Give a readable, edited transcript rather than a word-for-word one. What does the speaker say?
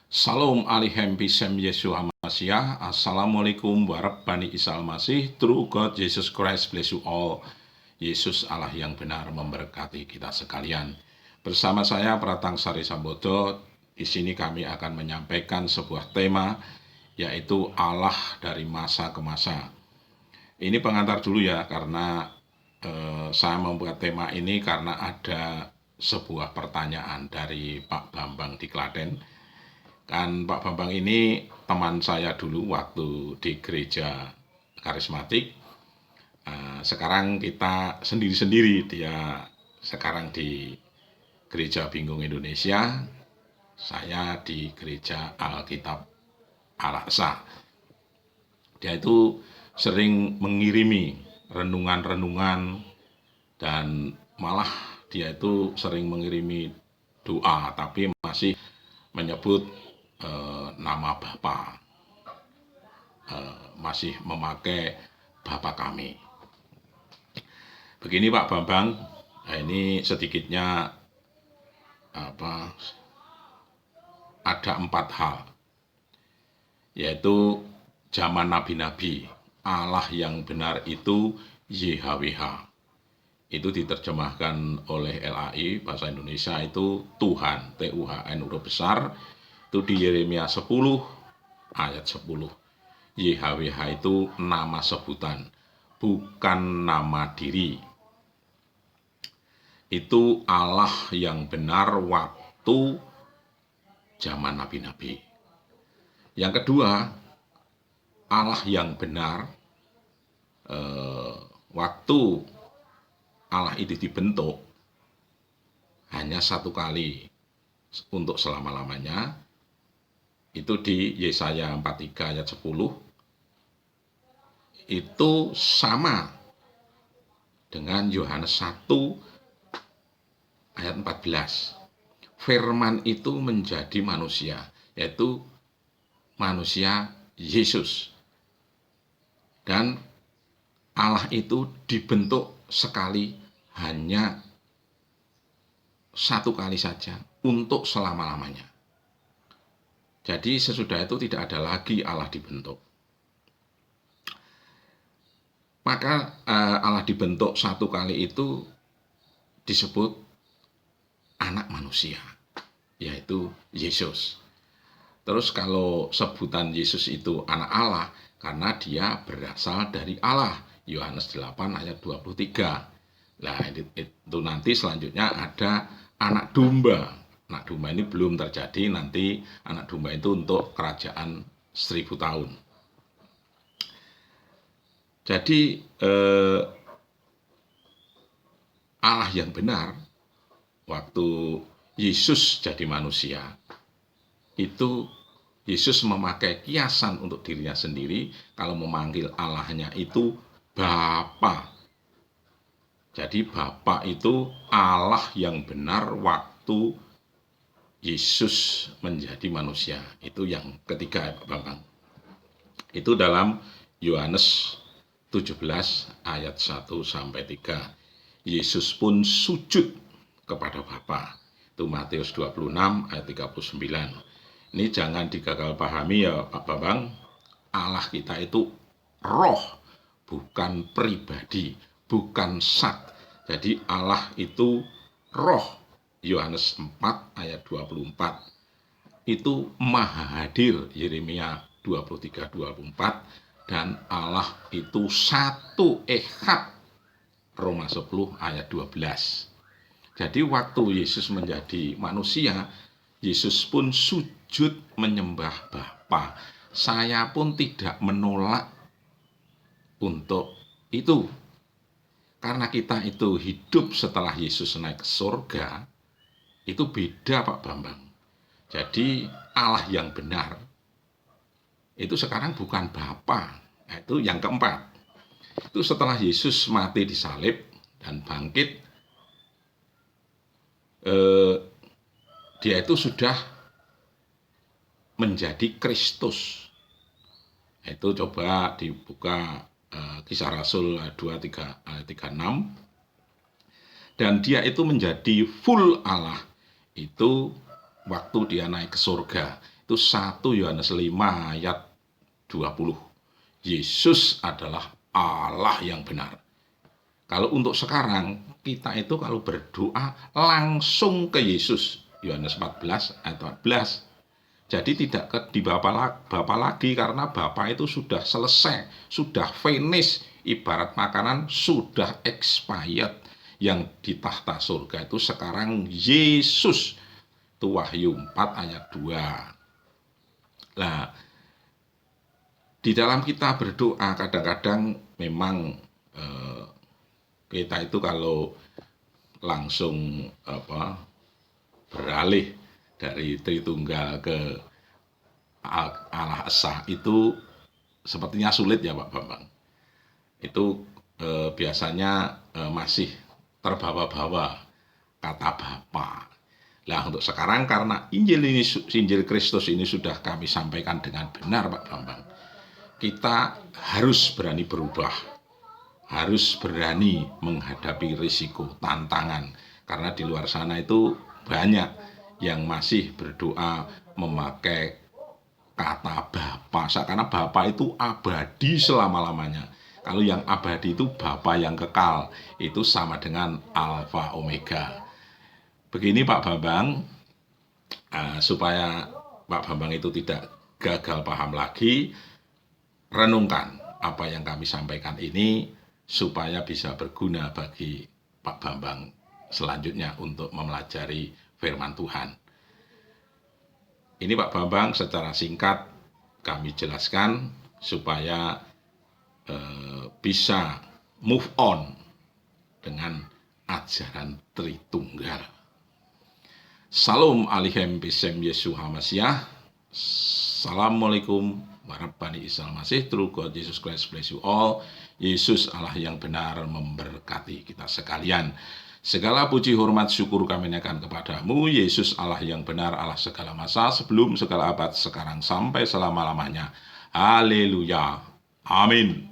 Salam alaikum bisem Yesus Hamasiah. Assalamualaikum warahmatullahi Isa Masih. True God Jesus Christ bless you all. Yesus Allah yang benar memberkati kita sekalian. Bersama saya Pratang Sari Sambodo. Di sini kami akan menyampaikan sebuah tema, yaitu Allah dari masa ke masa. Ini pengantar dulu ya, karena saya membuat tema ini karena ada sebuah pertanyaan dari Pak Bambang di Klaten. Kan Pak Bambang ini teman saya dulu waktu di gereja karismatik. Sekarang kita sendiri-sendiri, dia sekarang di gereja Bingung Indonesia, saya di gereja Alkitab Al-Aqsa. Dia itu sering mengirimi renungan-renungan, dan malah dia itu sering mengirimi doa, tapi masih menyebut nama Bapa, masih memakai Bapa kami. Begini Pak Bambang, ini sedikitnya ada 4 hal, yaitu zaman nabi-nabi, Allah yang benar itu YHWH. Itu diterjemahkan oleh LAI bahasa Indonesia itu Tuhan, TUHN huruf besar. Itu di Yeremia 10 ayat 10. YHWH itu nama sebutan, bukan nama diri. Itu Allah yang benar waktu zaman nabi-nabi. Yang kedua, Allah yang benar waktu Allah itu dibentuk hanya satu kali untuk selama-lamanya. Itu di Yesaya 43 ayat 10. Itu sama dengan Yohanes 1 ayat 14. Firman itu menjadi manusia, yaitu manusia Yesus. Dan Allah itu dibentuk sekali, hanya satu kali saja untuk selama-lamanya. Jadi sesudah itu tidak ada lagi Allah dibentuk. Maka Allah dibentuk satu kali itu disebut anak manusia, yaitu Yesus. Terus kalau sebutan Yesus itu anak Allah, karena dia berasal dari Allah. Yohanes 8 ayat 23. Nah itu nanti selanjutnya ada anak domba. Anak domba ini belum terjadi, nanti anak domba itu untuk kerajaan 1000 tahun. Jadi Allah yang benar waktu Yesus jadi manusia, itu Yesus memakai kiasan untuk dirinya sendiri. Kalau memanggil Allahnya itu Bapa. Jadi Bapa itu Allah yang benar waktu Yesus menjadi manusia. Itu yang ketiga, Pak Bambang. Itu dalam Yohanes 17 ayat 1 sampai 3. Yesus pun sujud kepada Bapa. Itu Matius 26 ayat 39. Ini jangan digagal pahami ya Pak Bambang. Allah kita itu roh, bukan pribadi, bukan zat. Jadi Allah itu roh. Yohanes 4 ayat 24. Itu maha hadir, Yeremia 23-24. Dan Allah itu satu echad, Roma 10 ayat 12. Jadi waktu Yesus menjadi manusia, Yesus pun sujud menyembah Bapa. Saya pun tidak menolak untuk itu. Karena kita itu hidup setelah Yesus naik ke surga, itu beda Pak Bambang. Jadi Allah yang benar itu sekarang bukan Bapa. Itu yang keempat. Itu setelah Yesus mati disalib dan bangkit, dia itu sudah menjadi Kristus. Itu coba dibuka Kisah Rasul 2:36. Dan dia itu menjadi full Allah itu waktu dia naik ke surga. Itu 1 Yohanes 5 ayat 20. Yesus adalah Allah yang benar. Kalau untuk sekarang, kita itu kalau berdoa langsung ke Yesus. Yohanes 14 ayat 14. Jadi tidak di Bapa lagi, karena Bapa itu sudah selesai, sudah finish. Ibarat makanan sudah expired. Yang di tahta surga itu sekarang Yesus. Itu Wahyu 4 ayat 2. Nah, di dalam kita berdoa kadang-kadang memang kita itu kalau langsung beralih dari Tritunggal ke Allah Esa itu sepertinya sulit ya Pak Bambang. Itu biasanya masih terbawa-bawa kata Bapa. Nah, untuk sekarang karena Injil Kristus ini sudah kami sampaikan dengan benar Pak Bambang, kita harus berani berubah, harus berani menghadapi risiko, tantangan. Karena di luar sana itu banyak yang masih berdoa memakai kata Bapa, karena Bapa itu abadi selama-lamanya. Kalau yang abadi itu Bapa yang kekal, itu sama dengan Alfa Omega. Begini Pak Bambang, supaya Pak Bambang itu tidak gagal paham lagi, renungkan apa yang kami sampaikan ini supaya bisa berguna bagi Pak Bambang selanjutnya untuk mempelajari firman Tuhan. Ini Pak Bambang secara singkat kami jelaskan supaya bisa move on dengan ajaran Tritunggal. Salam alihem bisem Yesus Hamasiah. Assalamualaikum warahmatullahi wabarakatuh. True God Jesus Christ bless you all. Yesus Allah yang benar memberkati kita sekalian. Segala puji hormat syukur kami naikkan kepadamu, Yesus Allah yang benar, Allah segala masa, sebelum segala abad, sekarang sampai selama-lamanya. Haleluya. Amin.